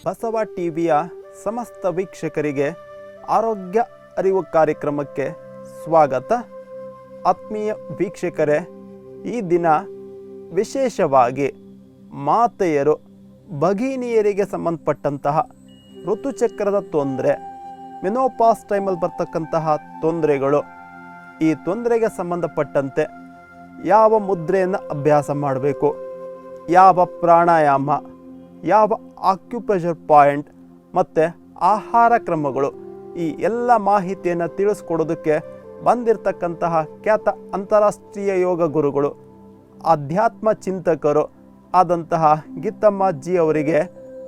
ಬಸವ ಟಿವಿಯ ಸಮಸ್ತ ವೀಕ್ಷಕರಿಗೆ ಆರೋಗ್ಯ ಅರಿವು ಕಾರ್ಯಕ್ರಮಕ್ಕೆ ಸ್ವಾಗತ. ಆತ್ಮೀಯ ವೀಕ್ಷಕರೇ, ಈ ದಿನ ವಿಶೇಷವಾಗಿ ಮಾತೆಯರು ಭಗಿನಿಯರಿಗೆ ಸಂಬಂಧಪಟ್ಟಂತಹ ಋತುಚಕ್ರದ ತೊಂದರೆ, ಮೆನೋಪಾಸ್ ಟೈಮಲ್ಲಿ ಬರ್ತಕ್ಕಂತಹ ತೊಂದರೆಗಳು, ಈ ತೊಂದರೆಗೆ ಸಂಬಂಧಪಟ್ಟಂತೆ ಯಾವ ಮುದ್ರೆಯನ್ನು ಅಭ್ಯಾಸ ಮಾಡಬೇಕು, ಯಾವ ಪ್ರಾಣಾಯಾಮ, ಯಾವ ಆಕ್ಯುಪ್ರೆಷರ್ ಪಾಯಿಂಟ್ ಮತ್ತು ಆಹಾರ ಕ್ರಮಗಳು, ಈ ಎಲ್ಲ ಮಾಹಿತಿಯನ್ನು ತಿಳಿಸ್ಕೊಡೋದಕ್ಕೆ ಬಂದಿರತಕ್ಕಂತಹ ಖ್ಯಾತ ಅಂತಾರಾಷ್ಟ್ರೀಯ ಯೋಗ ಗುರುಗಳು, ಆಧ್ಯಾತ್ಮ ಚಿಂತಕರು ಆದಂತಹ ಗೀತಮ್ಮ ಜಿ ಅವರಿಗೆ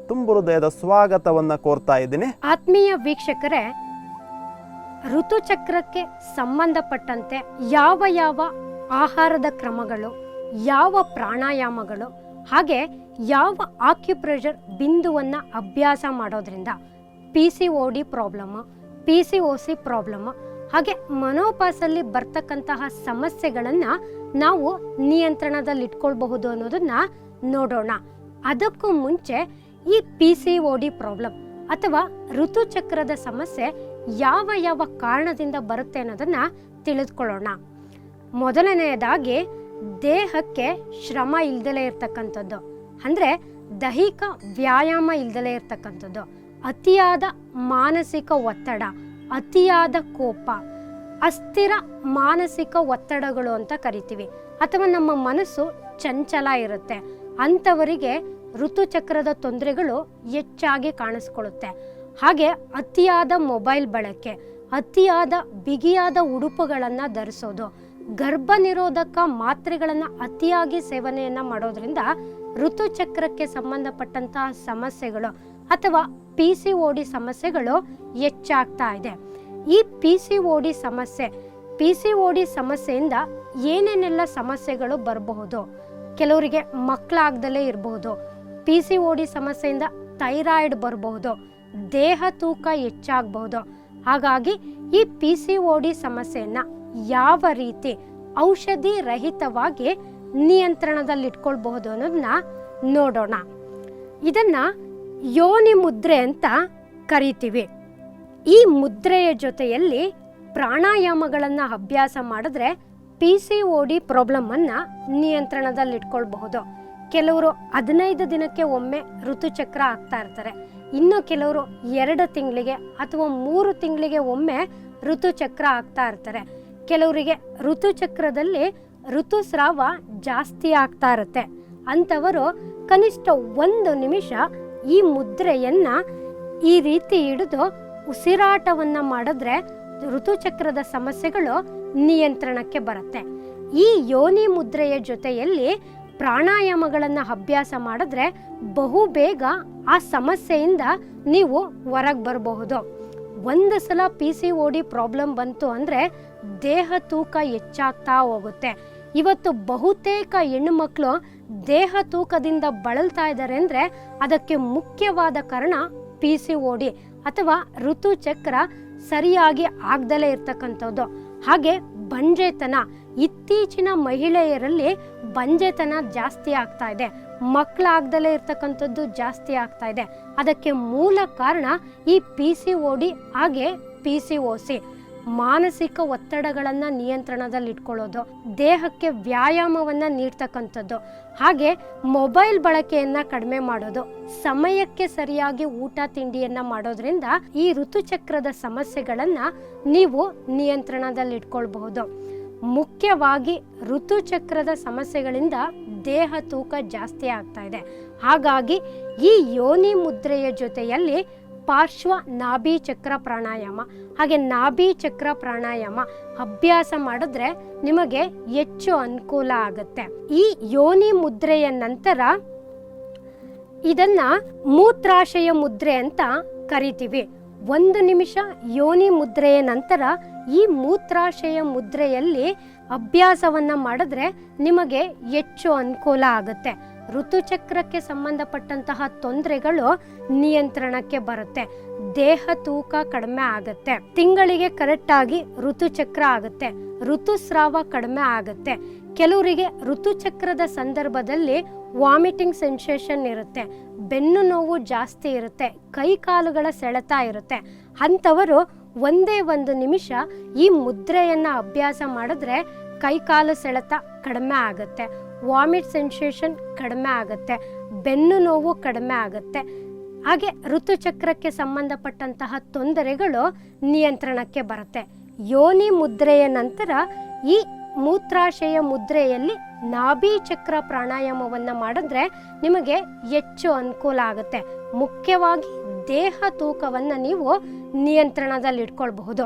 ತುಂಬ ಹೃದಯದ ಸ್ವಾಗತವನ್ನು ಕೋರ್ತಾ ಇದ್ದೀನಿ. ಆತ್ಮೀಯ ವೀಕ್ಷಕರೇ, ಋತುಚಕ್ರಕ್ಕೆ ಸಂಬಂಧಪಟ್ಟಂತೆ ಯಾವ ಆಹಾರದ ಕ್ರಮಗಳು, ಯಾವ ಪ್ರಾಣಾಯಾಮಗಳು, ಹಾಗೆ ಯಾವ ಆಕ್ಯುಪ್ರೆಷರ್ ಬಿಂದುವನ್ನು ಅಭ್ಯಾಸ ಮಾಡೋದ್ರಿಂದ PCOD ಪ್ರಾಬ್ಲಮ್, PCOC ಪ್ರಾಬ್ಲಮ್, ಹಾಗೆ ಮನೋಪಾಸಲ್ಲಿ ಬರ್ತಕ್ಕಂತಹ ಸಮಸ್ಯೆಗಳನ್ನು ನಾವು ನಿಯಂತ್ರಣದಲ್ಲಿಟ್ಕೊಳ್ಬಹುದು ಅನ್ನೋದನ್ನು ನೋಡೋಣ. ಅದಕ್ಕೂ ಮುಂಚೆ ಈ PCOD ಪ್ರಾಬ್ಲಮ್ ಅಥವಾ ಋತುಚಕ್ರದ ಸಮಸ್ಯೆ ಯಾವ ಕಾರಣದಿಂದ ಬರುತ್ತೆ ಅನ್ನೋದನ್ನು ತಿಳಿದುಕೊಳ್ಳೋಣ. ಮೊದಲನೆಯದಾಗಿ ದೇಹಕ್ಕೆ ಶ್ರಮ ಇಲ್ದಲೇ ಇರ್ತಕ್ಕಂಥದ್ದು, ಅಂದರೆ ದೈಹಿಕ ವ್ಯಾಯಾಮ ಇಲ್ದಲೇ ಇರ್ತಕ್ಕಂಥದ್ದು, ಅತಿಯಾದ ಮಾನಸಿಕ ಒತ್ತಡ, ಅತಿಯಾದ ಕೋಪ, ಅಸ್ಥಿರ ಮಾನಸಿಕ ಒತ್ತಡಗಳು ಅಂತ ಕರಿತೀವಿ, ಅಥವಾ ನಮ್ಮ ಮನಸ್ಸು ಚಂಚಲ ಇರುತ್ತೆ, ಅಂಥವರಿಗೆ ಋತುಚಕ್ರದ ತೊಂದರೆಗಳು ಹೆಚ್ಚಾಗಿ ಕಾಣಿಸ್ಕೊಳ್ಳುತ್ತೆ. ಹಾಗೆ ಅತಿಯಾದ ಮೊಬೈಲ್ ಬಳಕೆ, ಅತಿಯಾದ ಬಿಗಿಯಾದ ಉಡುಪುಗಳನ್ನು ಧರಿಸೋದು, ಗರ್ಭ ನಿರೋಧಕ ಮಾತ್ರೆಗಳನ್ನು ಅತಿಯಾಗಿ ಸೇವನೆಯನ್ನು ಮಾಡೋದ್ರಿಂದ ಋತುಚಕ್ರಕ್ಕೆ ಸಂಬಂಧಪಟ್ಟಂತಹ ಸಮಸ್ಯೆಗಳು ಅಥವಾ PCOD ಸಮಸ್ಯೆಗಳು ಹೆಚ್ಚಾಗ್ತಾ ಇದೆ. ಈ PCOD ಸಮಸ್ಯೆಯಿಂದ ಏನೇನೆಲ್ಲ ಸಮಸ್ಯೆಗಳು ಬರಬಹುದು? ಕೆಲವರಿಗೆ ಮಕ್ಕಳಾಗ್ದಲೇ ಇರಬಹುದು, PCOD ಸಮಸ್ಯೆಯಿಂದ ಥೈರಾಯ್ಡ್ ಬರಬಹುದು, ದೇಹ ತೂಕ ಹೆಚ್ಚಾಗಬಹುದು. ಹಾಗಾಗಿ ಈ PCOD ಸಮಸ್ಯೆಯನ್ನು ಯಾವ ರೀತಿ ಔಷಧಿ ರಹಿತವಾಗಿ ನಿಯಂತ್ರಣದಲ್ಲಿಟ್ಕೊಳ್ಬಹುದು ಅನ್ನೋದನ್ನ ನೋಡೋಣ. ಇದನ್ನು ಯೋನಿ ಮುದ್ರೆ ಅಂತ ಕರಿತೀವಿ. ಈ ಮುದ್ರೆಯ ಜೊತೆಯಲ್ಲಿ ಪ್ರಾಣಾಯಾಮಗಳನ್ನು ಅಭ್ಯಾಸ ಮಾಡಿದ್ರೆ PCOD ಪ್ರಾಬ್ಲಮನ್ನು ನಿಯಂತ್ರಣದಲ್ಲಿಟ್ಕೊಳ್ಬಹುದು. ಕೆಲವರು 15 ದಿನಕ್ಕೆ ಒಮ್ಮೆ ಋತುಚಕ್ರ ಆಗ್ತಾ ಇರ್ತಾರೆ, ಇನ್ನು ಕೆಲವರು 2 ತಿಂಗಳಿಗೆ ಅಥವಾ 3 ತಿಂಗಳಿಗೆ ಒಮ್ಮೆ ಋತುಚಕ್ರ ಆಗ್ತಾ ಇರ್ತಾರೆ. ಕೆಲವರಿಗೆ ಋತುಚಕ್ರದಲ್ಲಿ ಋತುಸ್ರಾವ ಜಾಸ್ತಿ ಆಗ್ತಾ ಇರುತ್ತೆ. ಅಂಥವರು ಕನಿಷ್ಠ 1 ನಿಮಿಷ ಈ ಮುದ್ರೆಯನ್ನು ಈ ರೀತಿ ಹಿಡಿದು ಉಸಿರಾಟವನ್ನು ಮಾಡಿದ್ರೆ ಋತುಚಕ್ರದ ಸಮಸ್ಯೆಗಳು ನಿಯಂತ್ರಣಕ್ಕೆ ಬರುತ್ತೆ. ಈ ಯೋನಿ ಮುದ್ರೆಯ ಜೊತೆಯಲ್ಲಿ ಪ್ರಾಣಾಯಾಮಗಳನ್ನು ಅಭ್ಯಾಸ ಮಾಡಿದ್ರೆ ಬಹುಬೇಗ ಆ ಸಮಸ್ಯೆಯಿಂದ ನೀವು ಹೊರಗೆ ಬರಬಹುದು. ಒಂದು ಸಲ PCOD ಪ್ರಾಬ್ಲಮ್ ಬಂತು ಅಂದರೆ ದೇಹ ತೂಕ ಹೆಚ್ಚಾಗ್ತಾ ಹೋಗುತ್ತೆ. ಇವತ್ತು ಬಹುತೇಕ ಹೆಣ್ಣು ಮಕ್ಕಳು ದೇಹ ತೂಕದಿಂದ ಬಳಲ್ತಾ ಇದ್ದಾರೆ ಅಂದರೆ ಅದಕ್ಕೆ ಮುಖ್ಯವಾದ ಕಾರಣ PCOD ಅಥವಾ ಋತುಚಕ್ರ ಸರಿಯಾಗಿ ಆಗದಲೇ ಇರ್ತಕ್ಕಂಥದ್ದು. ಹಾಗೆ ಬಂಜೆತನ, ಇತ್ತೀಚಿನ ಮಹಿಳೆಯರಲ್ಲಿ ಬಂಜೆತನ ಜಾಸ್ತಿ ಆಗ್ತಾ ಇದೆ, ಮಕ್ಕಳಾಗ್ದಲೇ ಇರ್ತಕ್ಕಂಥದ್ದು ಜಾಸ್ತಿ ಆಗ್ತಾ ಇದೆ. ಅದಕ್ಕೆ ಮೂಲ ಕಾರಣ ಈ PCOD ಹಾಗೆ PCOC. ಮಾನಸಿಕ ಒತ್ತಡಗಳನ್ನು ನಿಯಂತ್ರಣದಲ್ಲಿಟ್ಕೊಳ್ಳೋದು, ದೇಹಕ್ಕೆ ವ್ಯಾಯಾಮವನ್ನು ನೀಡ್ತಕ್ಕಂಥದ್ದು, ಹಾಗೆ ಮೊಬೈಲ್ ಬಳಕೆಯನ್ನು ಕಡಿಮೆ ಮಾಡೋದು, ಸಮಯಕ್ಕೆ ಸರಿಯಾಗಿ ಊಟ ತಿಂಡಿಯನ್ನು ಮಾಡೋದ್ರಿಂದ ಈ ಋತುಚಕ್ರದ ಸಮಸ್ಯೆಗಳನ್ನು ನೀವು ನಿಯಂತ್ರಣದಲ್ಲಿಟ್ಕೊಳ್ಬಹುದು. ಮುಖ್ಯವಾಗಿ ಋತುಚಕ್ರದ ಸಮಸ್ಯೆಗಳಿಂದ ದೇಹ ತೂಕ ಜಾಸ್ತಿ ಆಗ್ತಾ ಇದೆ. ಹಾಗಾಗಿ ಈ ಯೋನಿ ಮುದ್ರೆಯ ಜೊತೆಯಲ್ಲಿ ಪಾರ್ಶ್ವ ನಾಭಿ ಚಕ್ರ ಪ್ರಾಣಾಯಾಮ ಹಾಗೆ ನಾಭಿ ಚಕ್ರ ಪ್ರಾಣಾಯಾಮ ಅಭ್ಯಾಸ ಮಾಡಿದ್ರೆ ನಿಮಗೆ ಹೆಚ್ಚು ಅನುಕೂಲ ಆಗುತ್ತೆ. ಈ ಯೋನಿ ಮುದ್ರೆಯ ನಂತರ ಇದನ್ನ ಮೂತ್ರಾಶಯ ಮುದ್ರೆ ಅಂತ ಕರಿತೀವಿ. 1 ನಿಮಿಷ ಯೋನಿ ಮುದ್ರೆಯ ನಂತರ ಈ ಮೂತ್ರಾಶಯ ಮುದ್ರೆಯಲ್ಲಿ ಅಭ್ಯಾಸವನ್ನು ಮಾಡಿದ್ರೆ ನಿಮಗೆ ಹೆಚ್ಚು ಅನುಕೂಲ ಆಗುತ್ತೆ. ಋತುಚಕ್ರಕ್ಕೆ ಸಂಬಂಧಪಟ್ಟಂತಹ ತೊಂದರೆಗಳು ನಿಯಂತ್ರಣಕ್ಕೆ ಬರುತ್ತೆ. ದೇಹ ತೂಕ ಕಡಿಮೆ ಆಗುತ್ತೆ. ತಿಂಗಳಿಗೆ ಕರೆಕ್ಟಾಗಿ ಋತುಚಕ್ರ ಆಗುತ್ತೆ. ಋತುಸ್ರಾವ ಕಡಿಮೆ ಆಗುತ್ತೆ. ಕೆಲವರಿಗೆ ಋತುಚಕ್ರದ ಸಂದರ್ಭದಲ್ಲಿ ವಾಮಿಟಿಂಗ್ ಸೆನ್ಸೇಷನ್ ಇರುತ್ತೆ, ಬೆನ್ನು ನೋವು ಜಾಸ್ತಿ ಇರುತ್ತೆ, ಕೈ ಕಾಲುಗಳ ಸೆಳೆತ ಇರುತ್ತೆ. ಅಂಥವರು ಒಂದೇ ಒಂದು ನಿಮಿಷ ಈ ಮುದ್ರೆಯನ್ನು ಅಭ್ಯಾಸ ಮಾಡಿದ್ರೆ ಕೈಕಾಲು ಸೆಳೆತ ಕಡಿಮೆ ಆಗುತ್ತೆ, ವಾಮಿಟ್ ಸೆನ್ಸೇಷನ್ ಕಡಿಮೆ ಆಗುತ್ತೆ, ಬೆನ್ನು ನೋವು ಕಡಿಮೆ ಆಗುತ್ತೆ. ಹಾಗೆ ಋತುಚಕ್ರಕ್ಕೆ ಸಂಬಂಧಪಟ್ಟಂತಹ ತೊಂದರೆಗಳು ನಿಯಂತ್ರಣಕ್ಕೆ ಬರುತ್ತೆ. ಯೋನಿ ಮುದ್ರೆಯ ನಂತರ ಈ ಮೂತ್ರಾಶಯ ಮುದ್ರೆಯಲ್ಲಿ ನಾಭಿ ಚಕ್ರ ಪ್ರಾಣಾಯಾಮವನ್ನು ಮಾಡಿದ್ರೆ ನಿಮಗೆ ಹೆಚ್ಚು ಅನುಕೂಲ ಆಗುತ್ತೆ. ಮುಖ್ಯವಾಗಿ ದೇಹ ತೂಕವನ್ನು ನೀವು ನಿಯಂತ್ರಣದಲ್ಲಿ ಇಟ್ಕೊಳ್ಬಹುದು.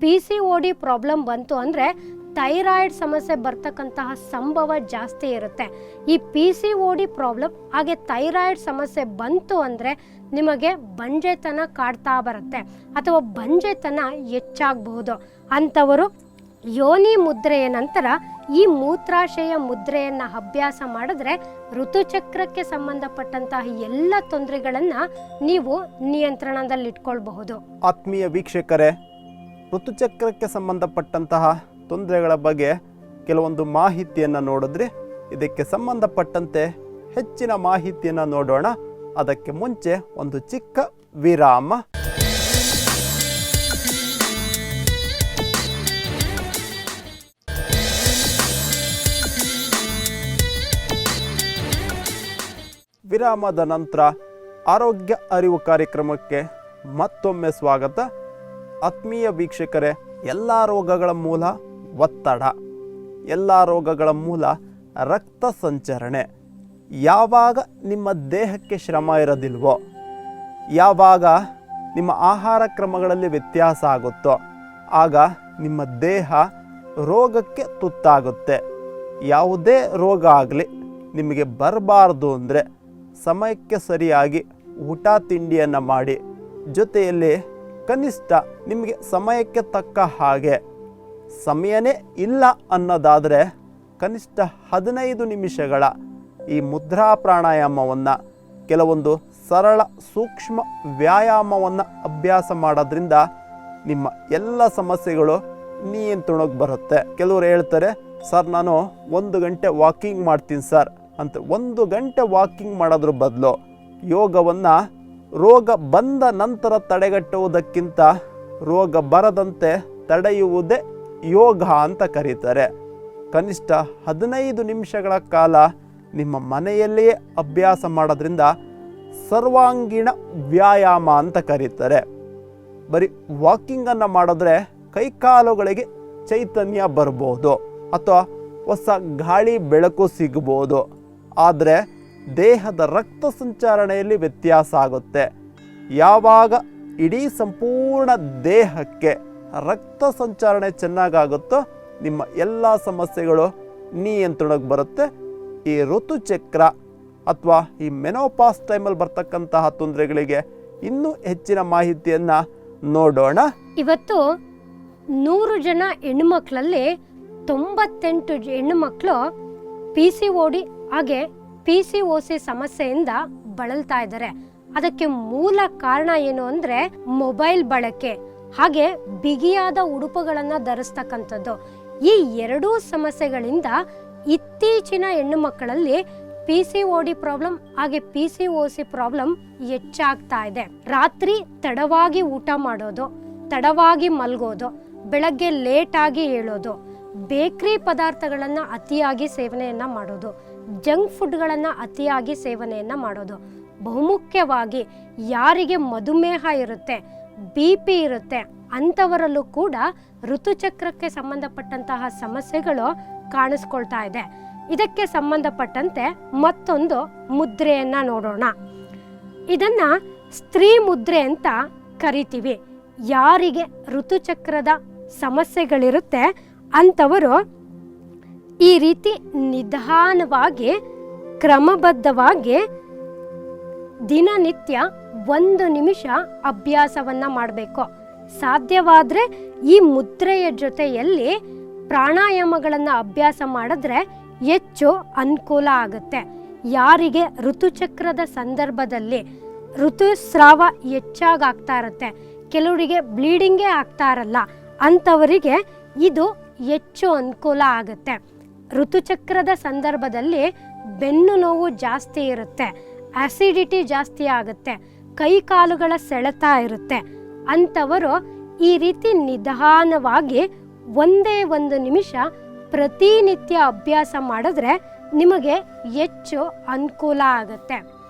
PCOD ಪ್ರಾಬ್ಲಮ್ ಬಂತು ಅಂದರೆ ಥೈರಾಯ್ಡ್ ಸಮಸ್ಯೆ ಬರ್ತಕ್ಕಂತಹ ಸಂಭವ ಜಾಸ್ತಿ ಇರುತ್ತೆ. ಈ PCOD ಪ್ರಾಬ್ಲಮ್ ಹಾಗೆ ಥೈರಾಯ್ಡ್ ಸಮಸ್ಯೆ ಬಂತು ಅಂದರೆ ನಿಮಗೆ ಬಂಜೆತನ ಕಾಡ್ತಾ ಬರುತ್ತೆ ಅಥವಾ ಬಂಜೆತನ ಹೆಚ್ಚಾಗಬಹುದು. ಅಂಥವರು ಯೋನಿ ಮುದ್ರೆಯ ನಂತರ ಈ ಮೂತ್ರಾಶಯ ಮುದ್ರೆಯನ್ನು ಅಭ್ಯಾಸ ಮಾಡಿದ್ರೆ ಋತುಚಕ್ರಕ್ಕೆ ಸಂಬಂಧಪಟ್ಟಂತಹ ಎಲ್ಲ ತೊಂದರೆಗಳನ್ನು ನೀವು ನಿಯಂತ್ರಣದಲ್ಲಿಟ್ಕೊಳ್ಬಹುದು. ಆತ್ಮೀಯ ವೀಕ್ಷಕರೇ, ಋತುಚಕ್ರಕ್ಕೆ ಸಂಬಂಧಪಟ್ಟಂತಹ ತೊಂದರೆಗಳ ಬಗ್ಗೆ ಕೆಲವೊಂದು ಮಾಹಿತಿಯನ್ನು ನೋಡಿದ್ರೆ, ಇದಕ್ಕೆ ಸಂಬಂಧಪಟ್ಟಂತೆ ಹೆಚ್ಚಿನ ಮಾಹಿತಿಯನ್ನು ನೋಡೋಣ. ಅದಕ್ಕೆ ಮುಂಚೆ ಒಂದು ಚಿಕ್ಕ ವಿರಾಮ. ವಿರಾಮದ ನಂತರ ಆರೋಗ್ಯ ಅರಿವು ಕಾರ್ಯಕ್ರಮಕ್ಕೆ ಮತ್ತೊಮ್ಮೆ ಸ್ವಾಗತ. ಆತ್ಮೀಯ ವೀಕ್ಷಕರೇ, ಎಲ್ಲ ರೋಗಗಳ ಮೂಲ ಒತ್ತಡ, ಎಲ್ಲ ರೋಗಗಳ ಮೂಲ ರಕ್ತ ಸಂಚರಣೆ. ಯಾವಾಗ ನಿಮ್ಮ ದೇಹಕ್ಕೆ ಶ್ರಮ ಇರೋದಿಲ್ವೋ, ಯಾವಾಗ ನಿಮ್ಮ ಆಹಾರ ಕ್ರಮಗಳಲ್ಲಿ ವ್ಯತ್ಯಾಸ ಆಗುತ್ತೋ, ಆಗ ನಿಮ್ಮ ದೇಹ ರೋಗಕ್ಕೆ ತುತ್ತಾಗುತ್ತೆ. ಯಾವುದೇ ರೋಗ ಆಗಲಿ ನಿಮಗೆ ಬರಬಾರ್ದು ಅಂದರೆ ಸಮಯಕ್ಕೆ ಸರಿಯಾಗಿ ಊಟ ತಿಂಡಿಯನ್ನು ಮಾಡಿ, ಜೊತೆಯಲ್ಲಿ ಕನಿಷ್ಠ ನಿಮಗೆ ಸಮಯಕ್ಕೆ ತಕ್ಕ ಹಾಗೆ, ಸಮಯನೇ ಇಲ್ಲ ಅನ್ನೋದಾದರೆ ಕನಿಷ್ಠ 15 ನಿಮಿಷಗಳ ಈ ಮುದ್ರಾ ಪ್ರಾಣಾಯಾಮವನ್ನು, ಕೆಲವೊಂದು ಸರಳ ಸೂಕ್ಷ್ಮ ವ್ಯಾಯಾಮವನ್ನು ಅಭ್ಯಾಸ ಮಾಡೋದ್ರಿಂದ ನಿಮ್ಮ ಎಲ್ಲ ಸಮಸ್ಯೆಗಳು ನಿಯಂತ್ರಣಕ್ಕೆ ಬರುತ್ತೆ. ಕೆಲವರು ಹೇಳ್ತಾರೆ, ಸರ್ ನಾನು 1 ಗಂಟೆ ವಾಕಿಂಗ್ ಮಾಡ್ತೀನಿ ಸರ್ ಅಂತ. 1 ಗಂಟೆ ವಾಕಿಂಗ್ ಮಾಡೋದ್ರ ಬದಲು ಯೋಗವನ್ನು ರೋಗ ಬಂದ ನಂತರ ತಡೆಗಟ್ಟುವುದಕ್ಕಿಂತ ರೋಗ ಬರದಂತೆ ತಡೆಯುವುದೇ ಯೋಗ ಅಂತ ಕರೀತಾರೆ. ಕನಿಷ್ಠ 15 ನಿಮಿಷಗಳ ಕಾಲ ನಿಮ್ಮ ಮನೆಯಲ್ಲಿಯೇ ಅಭ್ಯಾಸ ಮಾಡೋದ್ರಿಂದ ಸರ್ವಾಂಗೀಣ ವ್ಯಾಯಾಮ ಅಂತ ಕರೀತಾರೆ. ಬರೀ ವಾಕಿಂಗನ್ನು ಮಾಡಿದ್ರೆ ಕೈಕಾಲುಗಳಿಗೆ ಚೈತನ್ಯ ಬರ್ಬೋದು ಅಥವಾ ಹೊಸ ಗಾಳಿ ಬೆಳಕು ಸಿಗ್ಬೋದು, ಆದರೆ ದೇಹದ ರಕ್ತ ಸಂಚಾರಣೆಯಲ್ಲಿ ವ್ಯತ್ಯಾಸ ಆಗುತ್ತೆ. ಯಾವಾಗ ಇಡೀ ಸಂಪೂರ್ಣ ದೇಹಕ್ಕೆ ರಕ್ತ ಸಂಚಾರಣೆ ಚೆನ್ನಾಗಾಗುತ್ತೋ ನಿಮ್ಮ ಎಲ್ಲ ಸಮಸ್ಯೆಗಳು ನಿಯಂತ್ರಣಕ್ಕೆ ಬರುತ್ತೆ. ಈ ಋತುಚಕ್ರ ಅಥವಾ ಈ ಮೆನೋಪಾಸ್ ಟೈಮಲ್ಲಿ ಬರ್ತಕ್ಕಂತಹ ತೊಂದರೆಗಳಿಗೆ ಇನ್ನೂ ಹೆಚ್ಚಿನ ಮಾಹಿತಿಯನ್ನು ನೋಡೋಣ. ಇವತ್ತು 100 ಜನ ಹೆಣ್ಣುಮಕ್ಕಳಲ್ಲಿ 98 ಹೆಣ್ಣುಮಕ್ಕಳು PCOD ಹಾಗೆ PCOS ಸಮಸ್ಯೆಯಿಂದ ಬಳಲ್ತಾ ಇದ್ದಾರೆ. ಅದಕ್ಕೆ ಮೂಲ ಕಾರಣ ಏನು ಅಂದರೆ ಮೊಬೈಲ್ ಬಳಕೆ ಹಾಗೆ ಬಿಗಿಯಾದ ಉಡುಪುಗಳನ್ನು ಧರಿಸ್ತಕ್ಕಂಥದ್ದು. ಈ ಎರಡೂ ಸಮಸ್ಯೆಗಳಿಂದ ಇತ್ತೀಚಿನ ಹೆಣ್ಣು ಮಕ್ಕಳಲ್ಲಿ PCOD ಪ್ರಾಬ್ಲಮ್ ಹಾಗೆ PCOS ಪ್ರಾಬ್ಲಮ್ ಹೆಚ್ಚಾಗ್ತಾ ಇದೆ. ರಾತ್ರಿ ತಡವಾಗಿ ಊಟ ಮಾಡೋದು, ತಡವಾಗಿ ಮಲಗೋದು, ಬೆಳಗ್ಗೆ ಲೇಟಾಗಿ ಏಳೋದು, ಬೇಕ್ರಿ ಪದಾರ್ಥಗಳನ್ನು ಅತಿಯಾಗಿ ಸೇವನೆಯನ್ನು ಮಾಡೋದು, ಜಂಕ್ ಫುಡ್ಗಳನ್ನು ಅತಿಯಾಗಿ ಸೇವನೆಯನ್ನು ಮಾಡೋದು. ಬಹುಮುಖ್ಯವಾಗಿ ಯಾರಿಗೆ ಮಧುಮೇಹ ಇರುತ್ತೆ, BP ಇರುತ್ತೆ, ಅಂಥವರಲ್ಲೂ ಕೂಡ ಋತುಚಕ್ರಕ್ಕೆ ಸಂಬಂಧಪಟ್ಟಂತಹ ಸಮಸ್ಯೆಗಳು ಕಾಣಿಸ್ಕೊಳ್ತಾ ಇದೆ. ಇದಕ್ಕೆ ಸಂಬಂಧಪಟ್ಟಂತೆ ಮತ್ತೊಂದು ಮುದ್ರೆಯನ್ನು ನೋಡೋಣ. ಇದನ್ನು ಸ್ತ್ರೀ ಮುದ್ರೆ ಅಂತ ಕರಿತೀವಿ. ಯಾರಿಗೆ ಋತುಚಕ್ರದ ಸಮಸ್ಯೆಗಳಿರುತ್ತೆ ಅಂಥವರು ಈ ರೀತಿ ನಿಧಾನವಾಗಿ ಕ್ರಮಬದ್ಧವಾಗಿ ದಿನನಿತ್ಯ 1 ನಿಮಿಷ ಅಭ್ಯಾಸವನ್ನು ಮಾಡಬೇಕು. ಸಾಧ್ಯವಾದರೆ ಈ ಮುದ್ರೆಯ ಜೊತೆಯಲ್ಲಿ ಪ್ರಾಣಾಯಾಮಗಳನ್ನು ಅಭ್ಯಾಸ ಮಾಡಿದ್ರೆ ಹೆಚ್ಚು ಅನುಕೂಲ ಆಗುತ್ತೆ. ಯಾರಿಗೆ ಋತುಚಕ್ರದ ಸಂದರ್ಭದಲ್ಲಿ ಋತುಸ್ರಾವ ಹೆಚ್ಚಾಗ್ತಾ ಇರುತ್ತೆ, ಕೆಲವರಿಗೆ ಬ್ಲೀಡಿಂಗೇ ಆಗ್ತಾ ಇರಲ್ಲ, ಅಂಥವರಿಗೆ ಇದು ಹೆಚ್ಚು ಅನುಕೂಲ ಆಗುತ್ತೆ. ಋತುಚಕ್ರದ ಸಂದರ್ಭದಲ್ಲಿ ಬೆನ್ನು ನೋವು ಜಾಸ್ತಿ ಇರುತ್ತೆ, ಆಸಿಡಿಟಿ ಜಾಸ್ತಿ ಆಗುತ್ತೆ, ಕೈ ಕಾಲುಗಳ ಸೆಳೆತ ಇರುತ್ತೆ. ಅಂಥವರು ಈ ರೀತಿ ನಿಧಾನವಾಗಿ ಒಂದೇ ಒಂದು ನಿಮಿಷ ಪ್ರತಿನಿತ್ಯ ಅಭ್ಯಾಸ ಮಾಡಿದ್ರೆ ನಿಮಗೆ ಹೆಚ್ಚು ಅನುಕೂಲ ಆಗುತ್ತೆ.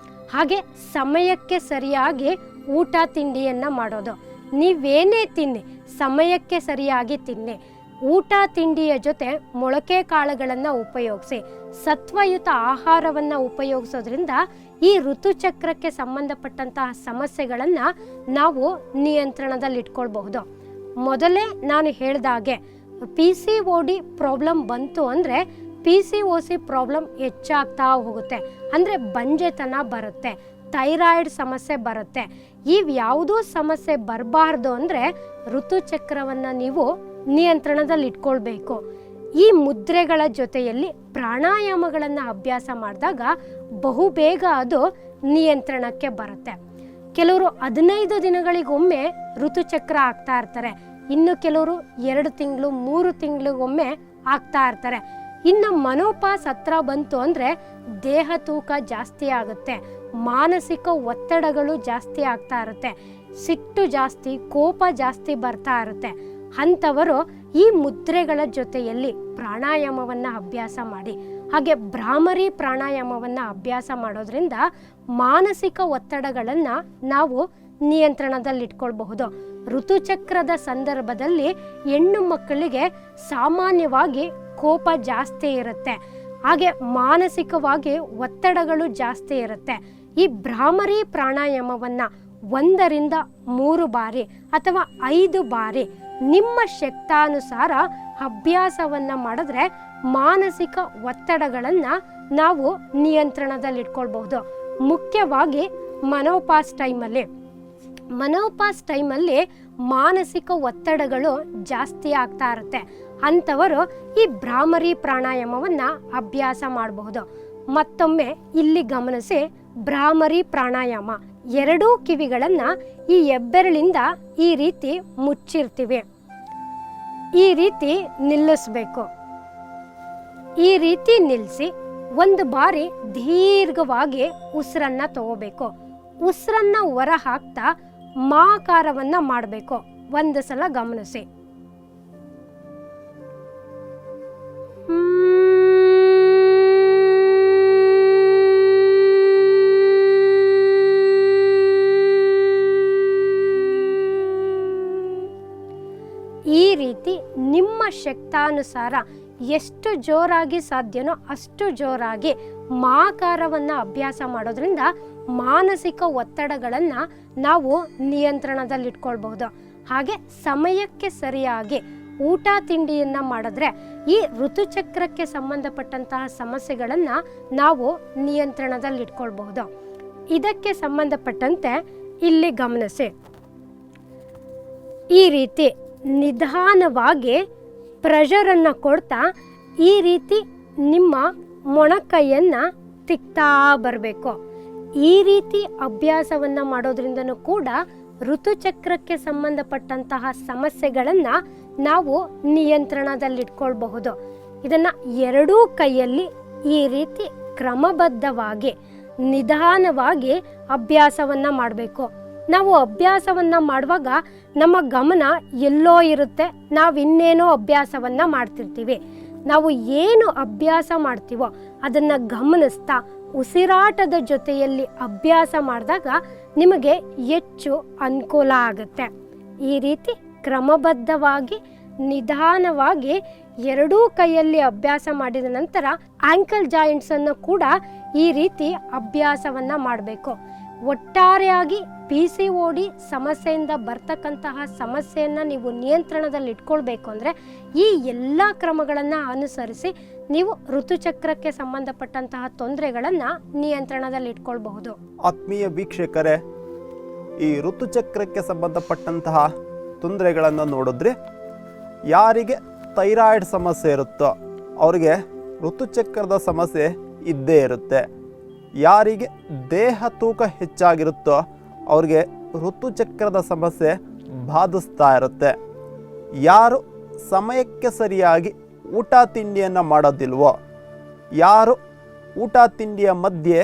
ಹಾಗೆ ಸಮಯಕ್ಕೆ ಸರಿಯಾಗಿ ಊಟ ತಿಂಡಿಯನ್ನು ಮಾಡೋದು. ನೀವೇನೇ ತಿನ್ನಿ, ಸಮಯಕ್ಕೆ ಸರಿಯಾಗಿ ತಿನ್ನಿ. ಊಟ ತಿಂಡಿಯ ಜೊತೆ ಮೊಳಕೆ ಕಾಳುಗಳನ್ನು ಉಪಯೋಗಿಸಿ, ಸತ್ವಯುತ ಆಹಾರವನ್ನು ಉಪಯೋಗಿಸೋದ್ರಿಂದ ಈ ಋತುಚಕ್ರಕ್ಕೆ ಸಂಬಂಧಪಟ್ಟಂತಹ ಸಮಸ್ಯೆಗಳನ್ನು ನಾವು ನಿಯಂತ್ರಣದಲ್ಲಿಟ್ಕೊಳ್ಬಹುದು. ಮೊದಲೇ ನಾನು ಹೇಳಿದಾಗೆ PCOD ಪ್ರಾಬ್ಲಮ್ ಬಂತು ಅಂದರೆ PCOS ಪ್ರಾಬ್ಲಮ್ ಹೆಚ್ಚಾಗ್ತಾ ಹೋಗುತ್ತೆ. ಅಂದರೆ ಬಂಜೆತನ ಬರುತ್ತೆ, ಥೈರಾಯ್ಡ್ ಸಮಸ್ಯೆ ಬರುತ್ತೆ. ಇವ್ಯಾವುದೂ ಸಮಸ್ಯೆ ಬರಬಾರ್ದು ಅಂದರೆ ಋತುಚಕ್ರವನ್ನು ನೀವು ನಿಯಂತ್ರಣದಲ್ಲಿಟ್ಕೊಳ್ಬೇಕು. ಈ ಮುದ್ರೆಗಳ ಜೊತೆಯಲ್ಲಿ ಪ್ರಾಣಾಯಾಮಗಳನ್ನು ಅಭ್ಯಾಸ ಮಾಡಿದಾಗ ಬಹುಬೇಗ ಅದು ನಿಯಂತ್ರಣಕ್ಕೆ ಬರುತ್ತೆ. ಕೆಲವರು 15 ದಿನಗಳಿಗೊಮ್ಮೆ ಋತುಚಕ್ರ ಆಗ್ತಾ ಇರ್ತಾರೆ, ಇನ್ನು ಕೆಲವರು 2 ತಿಂಗಳು 3 ತಿಂಗಳಿಗೊಮ್ಮೆ ಆಗ್ತಾ ಇರ್ತಾರೆ. ಇನ್ನು ಮನೋಪಾಸ್ ಹತ್ರ ಬಂತು ಅಂದರೆ ದೇಹ ತೂಕ ಜಾಸ್ತಿ ಆಗುತ್ತೆ, ಮಾನಸಿಕ ಒತ್ತಡಗಳು ಜಾಸ್ತಿ ಆಗ್ತಾ ಇರುತ್ತೆ, ಸಿಟ್ಟು ಜಾಸ್ತಿ, ಕೋಪ ಜಾಸ್ತಿ ಬರ್ತಾ ಇರುತ್ತೆ. ಅಂಥವರು ಈ ಮುದ್ರೆಗಳ ಜೊತೆಯಲ್ಲಿ ಪ್ರಾಣಾಯಾಮವನ್ನು ಅಭ್ಯಾಸ ಮಾಡಿ. ಹಾಗೆ ಭ್ರಾಮರಿ ಪ್ರಾಣಾಯಾಮವನ್ನು ಅಭ್ಯಾಸ ಮಾಡೋದ್ರಿಂದ ಮಾನಸಿಕ ಒತ್ತಡಗಳನ್ನು ನಾವು ನಿಯಂತ್ರಣದಲ್ಲಿಟ್ಕೊಳ್ಬಹುದು. ಋತುಚಕ್ರದ ಸಂದರ್ಭದಲ್ಲಿ ಹೆಣ್ಣು ಮಕ್ಕಳಿಗೆ ಸಾಮಾನ್ಯವಾಗಿ ಕೋಪ ಜಾಸ್ತಿ ಇರುತ್ತೆ, ಹಾಗೆ ಮಾನಸಿಕವಾಗಿ ಒತ್ತಡಗಳು ಜಾಸ್ತಿ ಇರುತ್ತೆ. ಈ ಭ್ರಾಮರಿ ಪ್ರಾಣಾಯಾಮವನ್ನು 1 ರಿಂದ 3 ಬಾರಿ ಅಥವಾ 5 ಬಾರಿ ನಿಮ್ಮ ಶಕ್ತಾನುಸಾರ ಅಭ್ಯಾಸವನ್ನು ಮಾಡಿದ್ರೆ ಮಾನಸಿಕ ಒತ್ತಡಗಳನ್ನು ನಾವು ನಿಯಂತ್ರಣದಲ್ಲಿಟ್ಕೊಳ್ಬಹುದು. ಮುಖ್ಯವಾಗಿ ಮನೋಪಾಸ್ ಟೈಮಲ್ಲಿ ಮಾನಸಿಕ ಒತ್ತಡಗಳು ಜಾಸ್ತಿ ಆಗ್ತಾ ಇರುತ್ತೆ. ಅಂಥವರು ಈ ಭ್ರಾಮರಿ ಪ್ರಾಣಾಯಾಮವನ್ನು ಅಭ್ಯಾಸ ಮಾಡಬಹುದು. ಮತ್ತೊಮ್ಮೆ ಇಲ್ಲಿ ಗಮನಿಸಿ, ಭ್ರಾಮರಿ ಪ್ರಾಣಾಯಾಮ 2 ಕಿವಿಗಳನ್ನು ಈ ಹೆಬ್ಬೆರಳಿಂದ ಈ ರೀತಿ ಮುಚ್ಚಿರ್ತೀವಿ, ಈ ರೀತಿ ನಿಲ್ಲಿಸಬೇಕು. ಈ ರೀತಿ ನಿಲ್ಲಿಸಿ 1 ಬಾರಿ ದೀರ್ಘವಾಗಿ ಉಸಿರನ್ನು ತಗೋಬೇಕು. ಉಸಿರನ್ನು ಹೊರ ಹಾಕ್ತಾ ಮಾಕಾರವನ್ನು ಮಾಡಬೇಕು. 1 ಸಲ ಗಮನಿಸಿ. ಈ ರೀತಿ ನಿಮ್ಮ ಶಕ್ತಾನುಸಾರ ಎಷ್ಟು ಜೋರಾಗಿ ಸಾಧ್ಯನೋ ಅಷ್ಟು ಜೋರಾಗಿ ಮಾಕಾರವನ್ನು ಅಭ್ಯಾಸ ಮಾಡೋದ್ರಿಂದ ಮಾನಸಿಕ ಒತ್ತಡಗಳನ್ನು ನಾವು ನಿಯಂತ್ರಣದಲ್ಲಿಟ್ಕೊಳ್ಬಹುದು. ಹಾಗೆ ಸಮಯಕ್ಕೆ ಸರಿಯಾಗಿ ಊಟ ತಿಂಡಿಯನ್ನು ಮಾಡಿದ್ರೆ ಈ ಋತುಚಕ್ರಕ್ಕೆ ಸಂಬಂಧಪಟ್ಟಂತಹ ಸಮಸ್ಯೆಗಳನ್ನು ನಾವು ನಿಯಂತ್ರಣದಲ್ಲಿಟ್ಕೊಳ್ಬಹುದು. ಇದಕ್ಕೆ ಸಂಬಂಧಪಟ್ಟಂತೆ ಇಲ್ಲಿ ಗಮನಿಸಿ, ಈ ರೀತಿ ನಿಧಾನವಾಗಿ ಪ್ರೆಷರನ್ನು ಕೊಡ್ತಾ ಈ ರೀತಿ ನಿಮ್ಮ ಮೊಣಕೈಯನ್ನು ತಿಕ್ತಾ ಬರಬೇಕು. ಈ ರೀತಿ ಅಭ್ಯಾಸವನ್ನು ಮಾಡೋದ್ರಿಂದನೂ ಕೂಡ ಋತುಚಕ್ರಕ್ಕೆ ಸಂಬಂಧಪಟ್ಟಂತಹ ಸಮಸ್ಯೆಗಳನ್ನು ನಾವು ನಿಯಂತ್ರಣದಲ್ಲಿಟ್ಕೊಳ್ಬಹುದು. ಇದನ್ನು 2 ಕೈಯಲ್ಲಿ ಈ ರೀತಿ ಕ್ರಮಬದ್ಧವಾಗಿ ನಿಧಾನವಾಗಿ ಅಭ್ಯಾಸವನ್ನು ಮಾಡಬೇಕು. ನಾವು ಅಭ್ಯಾಸವನ್ನು ಮಾಡುವಾಗ ನಮ್ಮ ಗಮನ ಎಲ್ಲೋ ಇರುತ್ತೆ, ನಾವು ಇನ್ನೇನೋ ಅಭ್ಯಾಸವನ್ನು ಮಾಡ್ತಿರ್ತೀವಿ. ನಾವು ಏನು ಅಭ್ಯಾಸ ಮಾಡ್ತೀವೋ ಅದನ್ನು ಗಮನಿಸ್ತಾ ಉಸಿರಾಟದ ಜೊತೆಯಲ್ಲಿ ಅಭ್ಯಾಸ ಮಾಡಿದಾಗ ನಿಮಗೆ ಹೆಚ್ಚು ಅನುಕೂಲ ಆಗುತ್ತೆ. ಈ ರೀತಿ ಕ್ರಮಬದ್ಧವಾಗಿ ನಿಧಾನವಾಗಿ 2 ಕೈಯಲ್ಲಿ ಅಭ್ಯಾಸ ಮಾಡಿದ ನಂತರ ಆಂಕಲ್ ಜಾಯಿಂಟ್ಸನ್ನು ಕೂಡ ಈ ರೀತಿ ಅಭ್ಯಾಸವನ್ನು ಮಾಡಬೇಕು. ಒಟ್ಟಾರೆಯಾಗಿ PCOD ಸಮಸ್ಯೆಯಿಂದ ಬರ್ತಕ್ಕಂತಹ ಸಮಸ್ಯೆಯನ್ನು ನೀವು ನಿಯಂತ್ರಣದಲ್ಲಿ ಇಟ್ಕೊಳ್ಬೇಕು ಅಂದರೆ ಈ ಎಲ್ಲ ಕ್ರಮಗಳನ್ನು ಅನುಸರಿಸಿ ನೀವು ಋತುಚಕ್ರಕ್ಕೆ ಸಂಬಂಧಪಟ್ಟಂತಹ ತೊಂದರೆಗಳನ್ನು ನಿಯಂತ್ರಣದಲ್ಲಿ ಇಟ್ಕೊಳ್ಬಹುದು. ಆತ್ಮೀಯ ವೀಕ್ಷಕರೇ, ಈ ಋತುಚಕ್ರಕ್ಕೆ ಸಂಬಂಧಪಟ್ಟಂತಹ ತೊಂದರೆಗಳನ್ನು ನೋಡಿದ್ರೆ ಯಾರಿಗೆ ಥೈರಾಯ್ಡ್ ಸಮಸ್ಯೆ ಇರುತ್ತೋ ಅವರಿಗೆ ಋತುಚಕ್ರದ ಸಮಸ್ಯೆ ಇದ್ದೇ ಇರುತ್ತೆ. ಯಾರಿಗೆ ದೇಹ ತೂಕ ಹೆಚ್ಚಾಗಿರುತ್ತೋ ಅವ್ರಿಗೆ ಋತುಚಕ್ರದ ಸಮಸ್ಯೆ ಬಾಧಿಸ್ತಾ ಇರುತ್ತೆ. ಯಾರು ಸಮಯಕ್ಕೆ ಸರಿಯಾಗಿ ಊಟ ತಿಂಡಿಯನ್ನು ಮಾಡೋದಿಲ್ವೋ, ಯಾರು ಊಟ ತಿಂಡಿಯ ಮಧ್ಯೆ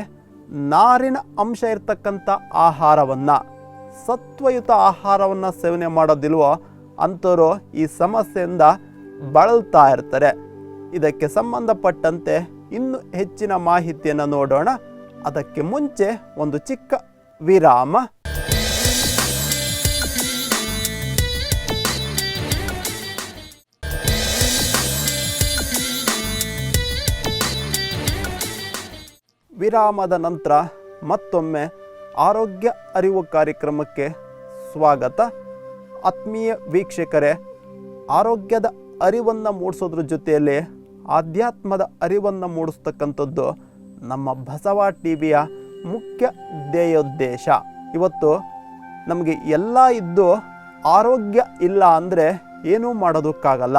ನಾರಿನ ಅಂಶ ಇರ್ತಕ್ಕಂಥ ಆಹಾರವನ್ನು, ಸತ್ವಯುತ ಆಹಾರವನ್ನು ಸೇವನೆ ಮಾಡೋದಿಲ್ವೋ ಅಂಥವರು ಈ ಸಮಸ್ಯೆಯಿಂದ ಬಳಲ್ತಾ ಇರ್ತಾರೆ. ಇದಕ್ಕೆ ಸಂಬಂಧಪಟ್ಟಂತೆ ಇನ್ನೂ ಹೆಚ್ಚಿನ ಮಾಹಿತಿಯನ್ನು ನೋಡೋಣ. ಅದಕ್ಕೆ ಮುಂಚೆ ಒಂದು ಚಿಕ್ಕ ವಿರಾಮ. ವಿರಾಮದ ನಂತರ ಮತ್ತೊಮ್ಮೆ ಆರೋಗ್ಯ ಅರಿವು ಕಾರ್ಯಕ್ರಮಕ್ಕೆ ಸ್ವಾಗತ. ಆತ್ಮೀಯ ವೀಕ್ಷಕರೇ, ಆರೋಗ್ಯದ ಅರಿವನ್ನು ಮೂಡಿಸೋದ್ರ ಜೊತೆಯಲ್ಲಿ ಆಧ್ಯಾತ್ಮದ ಅರಿವನ್ನು ಮೂಡಿಸ್ತಕ್ಕಂಥದ್ದು ನಮ್ಮ ಬಸವ ಟಿವಿಯ ಮುಖ್ಯ ಧ್ಯೇಯೋದ್ದೇಶ. ಇವತ್ತು ನಮಗೆ ಎಲ್ಲ ಇದ್ದು ಆರೋಗ್ಯ ಇಲ್ಲ ಅಂದರೆ ಏನೂ ಮಾಡೋದಕ್ಕಾಗಲ್ಲ.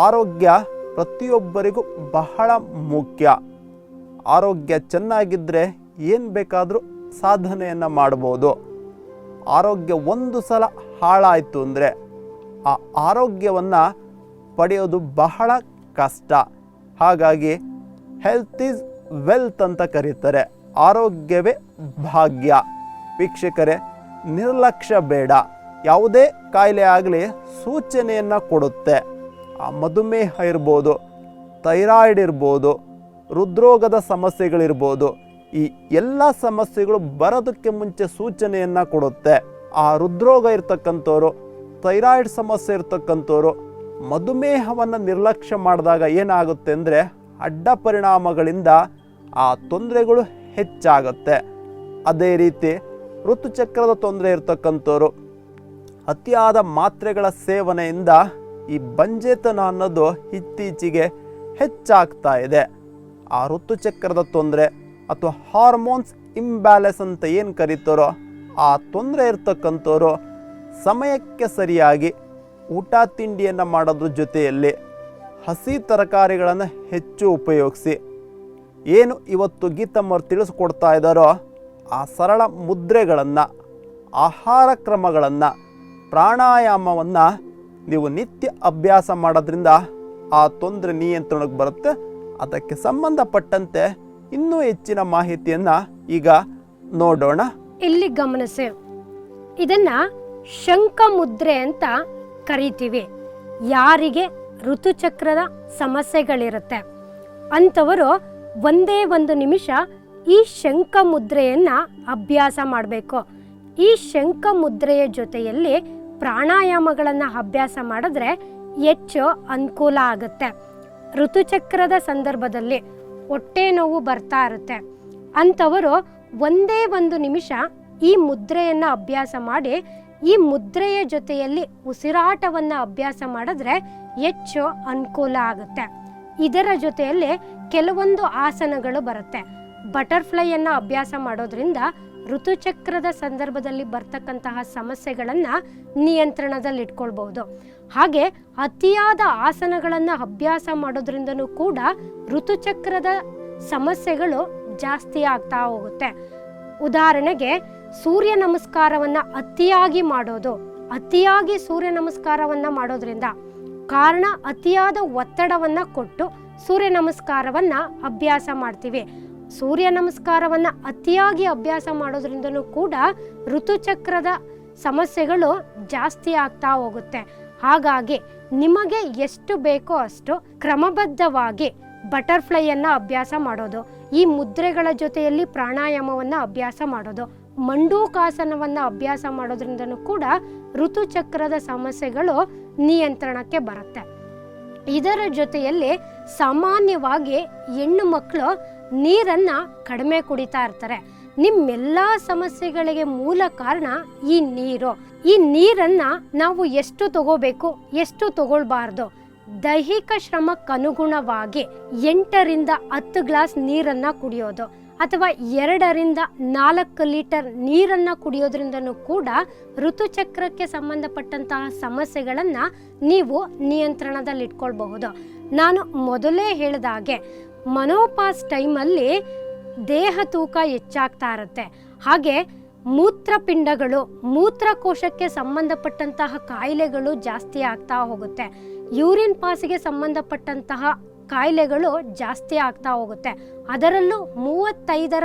ಆರೋಗ್ಯ ಪ್ರತಿಯೊಬ್ಬರಿಗೂ ಬಹಳ ಮುಖ್ಯ. ಆರೋಗ್ಯ ಚೆನ್ನಾಗಿದ್ದರೆ ಏನು ಬೇಕಾದರೂ ಸಾಧನೆಯನ್ನು ಮಾಡ್ಬೋದು. ಆರೋಗ್ಯ ಒಂದು ಸಲ ಹಾಳಾಯಿತು ಅಂದರೆ ಆ ಆರೋಗ್ಯವನ್ನು ಪಡೆಯೋದು ಬಹಳ ಕಷ್ಟ. ಹಾಗಾಗಿ ಹೆಲ್ತ್ ಈಸ್ ವೆಲ್ತ್ ಅಂತ ಕರೀತಾರೆ. ಆರೋಗ್ಯವೇ ಭಾಗ್ಯ. ವೀಕ್ಷಕರೇ, ನಿರ್ಲಕ್ಷ್ಯ ಬೇಡ. ಯಾವುದೇ ಕಾಯಿಲೆ ಆಗಲಿ ಸೂಚನೆಯನ್ನು ಕೊಡುತ್ತೆ. ಆ ಮಧುಮೇಹ ಇರ್ಬೋದು, ಥೈರಾಯ್ಡ್ ಇರ್ಬೋದು, ಹೃದ್ರೋಗದ ಸಮಸ್ಯೆಗಳಿರ್ಬೋದು, ಈ ಎಲ್ಲ ಸಮಸ್ಯೆಗಳು ಬರೋದಕ್ಕೆ ಮುಂಚೆ ಸೂಚನೆಯನ್ನು ಕೊಡುತ್ತೆ. ಆ ಹೃದ್ರೋಗ ಇರ್ತಕ್ಕಂಥವ್ರು, ಥೈರಾಯ್ಡ್ ಸಮಸ್ಯೆ ಇರ್ತಕ್ಕಂಥವ್ರು ಮಧುಮೇಹವನ್ನು ನಿರ್ಲಕ್ಷ್ಯ ಮಾಡಿದಾಗ ಏನಾಗುತ್ತೆ ಅಂದರೆ ಅಡ್ಡ ಪರಿಣಾಮಗಳಿಂದ ಆ ತೊಂದರೆಗಳು ಹೆಚ್ಚಾಗುತ್ತೆ. ಅದೇ ರೀತಿ ಋತುಚಕ್ರದ ತೊಂದರೆ ಇರ್ತಕ್ಕಂಥವ್ರು ಅತಿಯಾದ ಮಾತ್ರೆಗಳ ಸೇವನೆಯಿಂದ ಈ ಬಂಜೆತನ ಅನ್ನೋದು ಇತ್ತೀಚೆಗೆ ಹೆಚ್ಚಾಗ್ತಾ ಇದೆ. ಆ ಋತುಚಕ್ರದ ತೊಂದರೆ ಅಥವಾ ಹಾರ್ಮೋನ್ಸ್ ಇಂಬ್ಯಾಲೆನ್ಸ್ ಅಂತ ಏನು ಕರೀತಾರೋ ಆ ತೊಂದರೆ ಇರ್ತಕ್ಕಂಥವ್ರು ಸಮಯಕ್ಕೆ ಸರಿಯಾಗಿ ಊಟ ತಿಂಡಿಯನ್ನು ಮಾಡೋದ್ರ ಜೊತೆಯಲ್ಲಿ ಹಸಿ ತರಕಾರಿಗಳನ್ನು ಹೆಚ್ಚು ಉಪಯೋಗಿಸಿ, ಏನು ಇವತ್ತು ಗೀತಮ್ಮವ್ರು ತಿಳಿಸ್ಕೊಡ್ತಾ ಇದ್ದಾರೋ ಆ ಸರಳ ಮುದ್ರೆಗಳನ್ನು, ಆಹಾರ ಕ್ರಮಗಳನ್ನು, ಪ್ರಾಣಾಯಾಮವನ್ನು ನೀವು ನಿತ್ಯ ಅಭ್ಯಾಸ ಮಾಡೋದ್ರಿಂದ ಆ ತೊಂದರೆ ನಿಯಂತ್ರಣಕ್ಕೆ ಬರುತ್ತೆ. ಅದಕ್ಕೆ ಸಂಬಂಧಪಟ್ಟಂತೆ ಇನ್ನೂ ಹೆಚ್ಚಿನ ಮಾಹಿತಿಯನ್ನು ಈಗ ನೋಡೋಣ. ಇಲ್ಲಿ ಗಮನಿಸಿ, ಇದನ್ನ ಶಂಖ ಮುದ್ರೆ ಅಂತ ಕರಿತೀವಿ. ಯಾರಿಗೆ ಋತುಚಕ್ರದ ಸಮಸ್ಯೆಗಳಿರುತ್ತೆ ಅಂಥವರು ಒಂದೇ ಒಂದು ನಿಮಿಷ ಈ ಶಂಖ ಮುದ್ರೆಯನ್ನ ಅಭ್ಯಾಸ ಮಾಡಬೇಕು. ಈ ಶಂಖ ಮುದ್ರೆಯ ಜೊತೆಯಲ್ಲಿ ಪ್ರಾಣಾಯಾಮಗಳನ್ನು ಅಭ್ಯಾಸ ಮಾಡಿದ್ರೆ ಹೆಚ್ಚು ಅನುಕೂಲ ಆಗುತ್ತೆ. ಋತುಚಕ್ರದ ಸಂದರ್ಭದಲ್ಲಿ ಹೊಟ್ಟೆ ನೋವು ಬರ್ತಾ ಇರುತ್ತೆ ಅಂಥವರು ಒಂದೇ ಒಂದು ನಿಮಿಷ ಈ ಮುದ್ರೆಯನ್ನು ಅಭ್ಯಾಸ ಮಾಡಿ, ಈ ಮುದ್ರೆಯ ಜೊತೆಯಲ್ಲಿ ಉಸಿರಾಟವನ್ನು ಅಭ್ಯಾಸ ಮಾಡಿದ್ರೆ ಹೆಚ್ಚು ಅನುಕೂಲ ಆಗುತ್ತೆ. ಇದರ ಜೊತೆಯಲ್ಲಿ ಕೆಲವೊಂದು ಆಸನಗಳು ಬರುತ್ತೆ. ಬಟರ್ಫ್ಲೈಯನ್ನು ಅಭ್ಯಾಸ ಮಾಡೋದ್ರಿಂದ ಋತುಚಕ್ರದ ಸಂದರ್ಭದಲ್ಲಿ ಬರ್ತಕ್ಕಂತಹ ಸಮಸ್ಯೆಗಳನ್ನು ನಿಯಂತ್ರಣದಲ್ಲಿಟ್ಕೊಳ್ಬಹುದು. ಹಾಗೆ ಅತಿಯಾದ ಆಸನಗಳನ್ನು ಅಭ್ಯಾಸ ಮಾಡೋದ್ರಿಂದನೂ ಕೂಡ ಋತುಚಕ್ರದ ಸಮಸ್ಯೆಗಳು ಜಾಸ್ತಿ ಆಗ್ತಾ ಹೋಗುತ್ತೆ. ಉದಾಹರಣೆಗೆ ಸೂರ್ಯ ನಮಸ್ಕಾರವನ್ನು ಅತಿಯಾಗಿ ಮಾಡೋದು, ಅತಿಯಾಗಿ ಸೂರ್ಯ ನಮಸ್ಕಾರವನ್ನು ಮಾಡೋದ್ರಿಂದ ಕಾರಣ ಅತಿಯಾದ ಒತ್ತಡವನ್ನು ಕೊಟ್ಟು ಸೂರ್ಯ ನಮಸ್ಕಾರವನ್ನು ಅಭ್ಯಾಸ ಮಾಡ್ತೀವಿ. ಸೂರ್ಯ ನಮಸ್ಕಾರವನ್ನು ಅತಿಯಾಗಿ ಅಭ್ಯಾಸ ಮಾಡೋದ್ರಿಂದನೂ ಕೂಡ ಋತುಚಕ್ರದ ಸಮಸ್ಯೆಗಳು ಜಾಸ್ತಿ ಆಗ್ತಾ ಹೋಗುತ್ತೆ. ಹಾಗಾಗಿ ನಿಮಗೆ ಎಷ್ಟು ಬೇಕೋ ಅಷ್ಟು ಕ್ರಮಬದ್ಧವಾಗಿ ಬಟರ್ಫ್ಲೈಯನ್ನು ಅಭ್ಯಾಸ ಮಾಡೋದು, ಈ ಮುದ್ರೆಗಳ ಜೊತೆಯಲ್ಲಿ ಪ್ರಾಣಾಯಾಮವನ್ನು ಅಭ್ಯಾಸ ಮಾಡೋದು, ಮಂಡೂಕಾಸನವನ್ನು ಅಭ್ಯಾಸ ಮಾಡೋದ್ರಿಂದನೂ ಕೂಡ ಋತುಚಕ್ರದ ಸಮಸ್ಯೆಗಳು ನಿಯಂತ್ರಣಕ್ಕೆ ಬರುತ್ತೆ. ಇದರ ಜೊತೆಯಲ್ಲಿ ಸಾಮಾನ್ಯವಾಗಿ ಹೆಣ್ಣು ಮಕ್ಕಳು ನೀರನ್ನು ಕಡಿಮೆ ಕುಡಿತಾ ಇರ್ತಾರೆ. ನಿಮ್ಮೆಲ್ಲ ಸಮಸ್ಯೆಗಳಿಗೆ ಮೂಲ ಕಾರಣ ಈ ನೀರು. ಈ ನೀರನ್ನು ನಾವು ಎಷ್ಟು ತಗೋಬೇಕು, ಎಷ್ಟು ತಗೊಳ್ಬಾರ್ದು, ದೈಹಿಕ ಶ್ರಮಕ್ಕನುಗುಣವಾಗಿ 8 ರಿಂದ 10 ಗ್ಲಾಸ್ ನೀರನ್ನು ಕುಡಿಯೋದು ಅಥವಾ 2 ರಿಂದ 4 ಲೀಟರ್ ನೀರನ್ನು ಕುಡಿಯೋದ್ರಿಂದನೂ ಕೂಡ ಋತುಚಕ್ರಕ್ಕೆ ಸಂಬಂಧಪಟ್ಟಂತಹ ಸಮಸ್ಯೆಗಳನ್ನು ನೀವು ನಿಯಂತ್ರಣದಲ್ಲಿಟ್ಕೊಳ್ಬಹುದು. ನಾನು ಮೊದಲೇ ಹೇಳಿದ ಹಾಗೆ ಮನೋಪಾಸ್ ಟೈಮಲ್ಲಿ ದೇಹ ತೂಕ ಹೆಚ್ಚಾಗ್ತಾ ಇರುತ್ತೆ. ಹಾಗೆ ಮೂತ್ರಪಿಂಡಗಳು, ಮೂತ್ರಕೋಶಕ್ಕೆ ಸಂಬಂಧಪಟ್ಟಂತಹ ಕಾಯಿಲೆಗಳು ಜಾಸ್ತಿ ಆಗ್ತಾ ಹೋಗುತ್ತೆ. ಯೂರಿನ್ ಪಾಸಿಗೆ ಸಂಬಂಧಪಟ್ಟಂತಹ ಕಾಯಿಲೆಗಳು ಜಾಸ್ತಿ ಆಗ್ತಾ ಹೋಗುತ್ತೆ. ಅದರಲ್ಲೂ 35ರ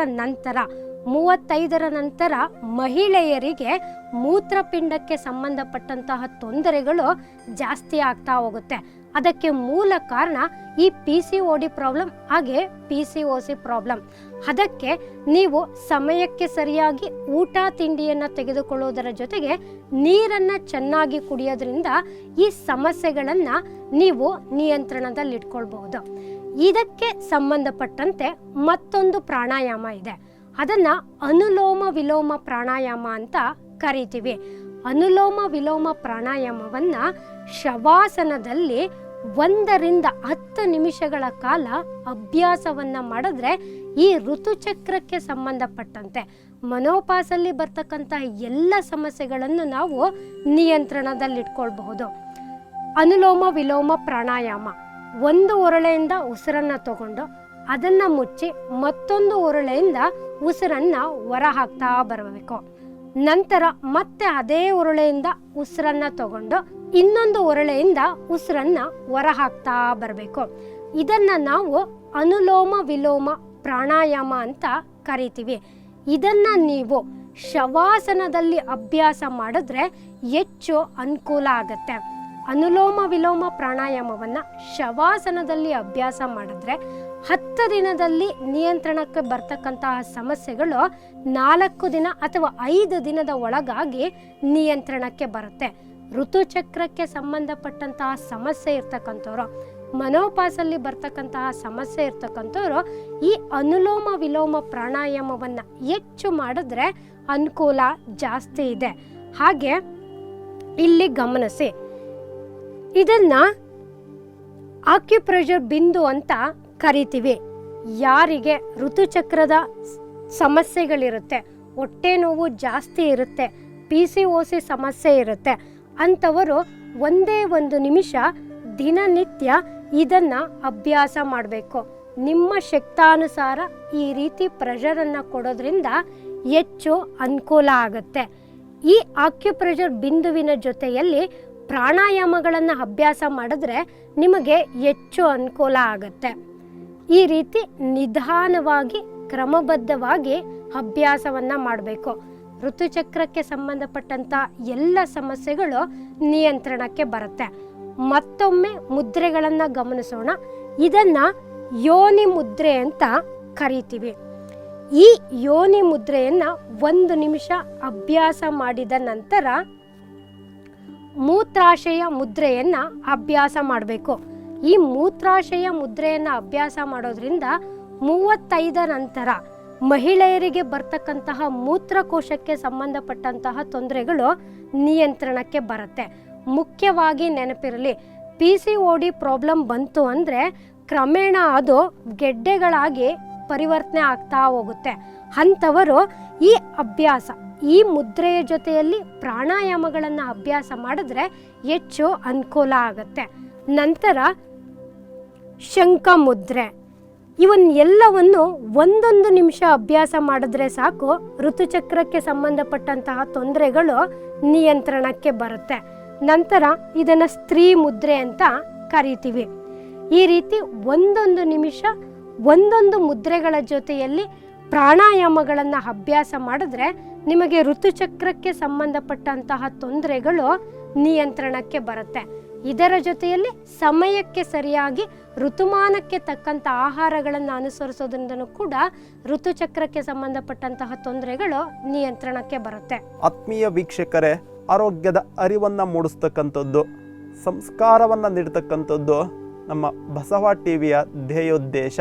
ನಂತರ ಮಹಿಳೆಯರಿಗೆ ಮೂತ್ರಪಿಂಡಕ್ಕೆ ಸಂಬಂಧಪಟ್ಟಂತಹ ತೊಂದರೆಗಳು ಜಾಸ್ತಿ ಆಗ್ತಾ ಹೋಗುತ್ತೆ. ಅದಕ್ಕೆ ಮೂಲ ಕಾರಣ ಈ PCOD ಪ್ರಾಬ್ಲಮ್, ಹಾಗೆ PCOS ಪ್ರಾಬ್ಲಮ್. ಅದಕ್ಕೆ ನೀವು ಸಮಯಕ್ಕೆ ಸರಿಯಾಗಿ ಊಟ ತಿಂಡಿಯನ್ನು ತೆಗೆದುಕೊಳ್ಳುವುದರ ಜೊತೆಗೆ ನೀರನ್ನು ಚೆನ್ನಾಗಿ ಕುಡಿಯೋದ್ರಿಂದ ಈ ಸಮಸ್ಯೆಗಳನ್ನು ನೀವು ನಿಯಂತ್ರಣದಲ್ಲಿಟ್ಕೊಳ್ಬಹುದು. ಇದಕ್ಕೆ ಸಂಬಂಧಪಟ್ಟಂತೆ ಮತ್ತೊಂದು ಪ್ರಾಣಾಯಾಮ ಇದೆ. ಅದನ್ನು ಅನುಲೋಮ ವಿಲೋಮ ಪ್ರಾಣಾಯಾಮ ಅಂತ ಕರಿತೀವಿ. ಅನುಲೋಮ ವಿಲೋಮ ಪ್ರಾಣಾಯಾಮವನ್ನು ಶವಾಸನದಲ್ಲಿ 1 ರಿಂದ 10 ನಿಮಿಷಗಳ ಕಾಲ ಅಭ್ಯಾಸವನ್ನು ಮಾಡಿದ್ರೆ ಈ ಋತುಚಕ್ರಕ್ಕೆ ಸಂಬಂಧಪಟ್ಟಂತೆ ಮನೋಪಾಸಲ್ಲಿ ಬರ್ತಕ್ಕಂಥ ಎಲ್ಲ ಸಮಸ್ಯೆಗಳನ್ನು ನಾವು ನಿಯಂತ್ರಣದಲ್ಲಿಟ್ಕೊಳ್ಬಹುದು. ಅನುಲೋಮ ವಿಲೋಮ ಪ್ರಾಣಾಯಾಮ, ಒಂದು ಒರಳೆಯಿಂದ ಉಸಿರನ್ನು ತಗೊಂಡು ಅದನ್ನು ಮುಚ್ಚಿ ಮತ್ತೊಂದು ಒರಳೆಯಿಂದ ಉಸಿರನ್ನು ಹೊರ ಹಾಕ್ತಾ ಬರಬೇಕು. ನಂತರ ಮತ್ತೆ ಅದೇ ಒರಳೆಯಿಂದ ಉಸಿರನ್ನು ತಗೊಂಡು ಇನ್ನೊಂದು ಒರಳೆಯಿಂದ ಉಸಿರನ್ನು ಹೊರ ಹಾಕ್ತಾ ಬರಬೇಕು. ಇದನ್ನು ನಾವು ಅನುಲೋಮ ವಿಲೋಮ ಪ್ರಾಣಾಯಾಮ ಅಂತ ಕರಿತೀವಿ. ಇದನ್ನು ನೀವು ಶವಾಸನದಲ್ಲಿ ಅಭ್ಯಾಸ ಮಾಡಿದ್ರೆ ಹೆಚ್ಚು ಅನುಕೂಲ ಆಗುತ್ತೆ. ಅನುಲೋಮ ವಿಲೋಮ ಪ್ರಾಣಾಯಾಮವನ್ನು ಶವಾಸನದಲ್ಲಿ ಅಭ್ಯಾಸ ಮಾಡಿದ್ರೆ 10 ದಿನದಲ್ಲಿ ನಿಯಂತ್ರಣಕ್ಕೆ ಬರ್ತಕ್ಕಂತಹ ಸಮಸ್ಯೆಗಳು 4 ದಿನ ಅಥವಾ 5 ದಿನದ ಒಳಗಾಗಿ ನಿಯಂತ್ರಣಕ್ಕೆ ಬರುತ್ತೆ. ಋತುಚಕ್ರಕ್ಕೆ ಸಂಬಂಧಪಟ್ಟಂತಹ ಸಮಸ್ಯೆ ಇರ್ತಕ್ಕಂಥವ್ರು, ಮನೋಪಾಸಲ್ಲಿ ಬರ್ತಕ್ಕಂತಹ ಸಮಸ್ಯೆ ಇರ್ತಕ್ಕಂಥವ್ರು ಈ ಅನುಲೋಮ ವಿಲೋಮ ಪ್ರಾಣಾಯಾಮವನ್ನು ಹೆಚ್ಚು ಮಾಡಿದ್ರೆ ಅನುಕೂಲ ಜಾಸ್ತಿ ಇದೆ. ಹಾಗೆ ಇಲ್ಲಿ ಗಮನಿಸಿ, ಇದನ್ನು ಆಕ್ಯುಪ್ರೆಷರ್ ಬಿಂದು ಅಂತ ಕರಿತೀವಿ. ಯಾರಿಗೆ ಋತುಚಕ್ರದ ಸಮಸ್ಯೆಗಳಿರುತ್ತೆ, ಹೊಟ್ಟೆ ನೋವು ಜಾಸ್ತಿ ಇರುತ್ತೆ, PCOS ಸಮಸ್ಯೆ ಇರುತ್ತೆ ಅಂಥವರು 1 ನಿಮಿಷ ದಿನನಿತ್ಯ ಇದನ್ನು ಅಭ್ಯಾಸ ಮಾಡಬೇಕು. ನಿಮ್ಮ ಶಕ್ತಾನುಸಾರ ಈ ರೀತಿ ಪ್ರೆಷರನ್ನು ಕೊಡೋದ್ರಿಂದ ಹೆಚ್ಚು ಅನುಕೂಲ ಆಗುತ್ತೆ. ಈ ಆಕ್ಯುಪ್ರೆಷರ್ ಬಿಂದುವಿನ ಜೊತೆಯಲ್ಲಿ ಪ್ರಾಣಾಯಾಮಗಳನ್ನು ಅಭ್ಯಾಸ ಮಾಡಿದ್ರೆ ನಿಮಗೆ ಹೆಚ್ಚು ಅನುಕೂಲ ಆಗುತ್ತೆ. ಈ ರೀತಿ ನಿಧಾನವಾಗಿ ಕ್ರಮಬದ್ಧವಾಗಿ ಅಭ್ಯಾಸವನ್ನು ಮಾಡಬೇಕು. ಋತುಚಕ್ರಕ್ಕೆ ಸಂಬಂಧಪಟ್ಟಂಥ ಎಲ್ಲ ಸಮಸ್ಯೆಗಳು ನಿಯಂತ್ರಣಕ್ಕೆ ಬರುತ್ತೆ. ಮತ್ತೊಮ್ಮೆ ಮುದ್ರೆಗಳನ್ನು ಗಮನಿಸೋಣ. ಇದನ್ನು ಯೋನಿ ಮುದ್ರೆ ಅಂತ ಕರಿತೀವಿ. ಈ ಯೋನಿ ಮುದ್ರೆಯನ್ನು 1 ನಿಮಿಷ ಅಭ್ಯಾಸ ಮಾಡಿದ ನಂತರ ಮೂತ್ರಾಶಯ ಮುದ್ರೆಯನ್ನು ಅಭ್ಯಾಸ ಮಾಡಬೇಕು. ಈ ಮೂತ್ರಾಶಯ ಮುದ್ರೆಯನ್ನು ಅಭ್ಯಾಸ ಮಾಡೋದ್ರಿಂದ 35 ನಂತರ ಮಹಿಳೆಯರಿಗೆ ಬರ್ತಕ್ಕಂತಹ ಮೂತ್ರಕೋಶಕ್ಕೆ ಸಂಬಂಧಪಟ್ಟಂತಹ ತೊಂದರೆಗಳು ನಿಯಂತ್ರಣಕ್ಕೆ ಬರುತ್ತೆ. ಮುಖ್ಯವಾಗಿ ನೆನಪಿರಲಿ, PCOD ಪ್ರಾಬ್ಲಮ್ ಬಂತು ಅಂದರೆ ಕ್ರಮೇಣ ಅದು ಗೆಡ್ಡೆಗಳಾಗಿ ಪರಿವರ್ತನೆ ಆಗ್ತಾ ಹೋಗುತ್ತೆ. ಅಂಥವರು ಈ ಅಭ್ಯಾಸ, ಈ ಮುದ್ರೆಯ ಜೊತೆಯಲ್ಲಿ ಪ್ರಾಣಾಯಾಮಗಳನ್ನು ಅಭ್ಯಾಸ ಮಾಡಿದ್ರೆ ಹೆಚ್ಚು ಅನುಕೂಲ ಆಗುತ್ತೆ. ನಂತರ ಶಂಖ ಮುದ್ರೆ, ಇವನ್ನೆಲ್ಲವನ್ನು 1 ನಿಮಿಷ ಅಭ್ಯಾಸ ಮಾಡಿದ್ರೆ ಸಾಕು, ಋತುಚಕ್ರಕ್ಕೆ ಸಂಬಂಧಪಟ್ಟಂತಹ ತೊಂದರೆಗಳು ನಿಯಂತ್ರಣಕ್ಕೆ ಬರುತ್ತೆ. ನಂತರ ಇದನ್ನು ಸ್ತ್ರೀ ಮುದ್ರೆ ಅಂತ ಕರಿತೀವಿ. ಈ ರೀತಿ 1 ನಿಮಿಷ 1 ಮುದ್ರೆಗಳ ಜೊತೆಯಲ್ಲಿ ಪ್ರಾಣಾಯಾಮಗಳನ್ನು ಅಭ್ಯಾಸ ಮಾಡಿದ್ರೆ ನಿಮಗೆ ಋತುಚಕ್ರಕ್ಕೆ ಸಂಬಂಧಪಟ್ಟಂತಹ ತೊಂದರೆಗಳು ನಿಯಂತ್ರಣಕ್ಕೆ ಬರುತ್ತೆ. ಇದರ ಜೊತೆಯಲ್ಲಿ ಸಮಯಕ್ಕೆ ಸರಿಯಾಗಿ ಋತುಮಾನಕ್ಕೆ ತಕ್ಕಂಥ ಆಹಾರಗಳನ್ನು ಅನುಸರಿಸೋದ್ರಿಂದನೂ ಕೂಡ ಋತುಚಕ್ರಕ್ಕೆ ಸಂಬಂಧಪಟ್ಟಂತಹ ತೊಂದರೆಗಳು ನಿಯಂತ್ರಣಕ್ಕೆ ಬರುತ್ತೆ. ಆತ್ಮೀಯ ವೀಕ್ಷಕರೇ, ಆರೋಗ್ಯದ ಅರಿವನ್ನು ಮೂಡಿಸ್ತಕ್ಕಂಥದ್ದು, ಸಂಸ್ಕಾರವನ್ನು ನೀಡ್ತಕ್ಕಂಥದ್ದು ನಮ್ಮ ಬಸವ ಟಿವಿಯ ಧ್ಯೇಯೋದ್ದೇಶ.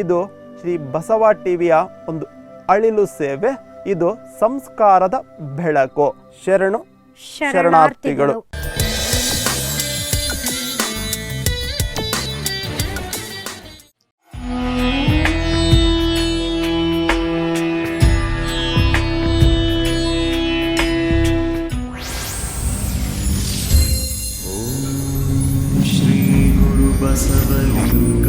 ಇದು ಶ್ರೀ ಬಸವ ಟಿವಿಯ ಒಂದು ಅಳಿಲು ಸೇವೆ. ಇದು ಸಂಸ್ಕಾರದ ಬೆಳಕು. ಶರಣಾರ್ಥಿಗಳು. ಶ್ರೀ ಗುರು ಬಸವಲಿಂಗ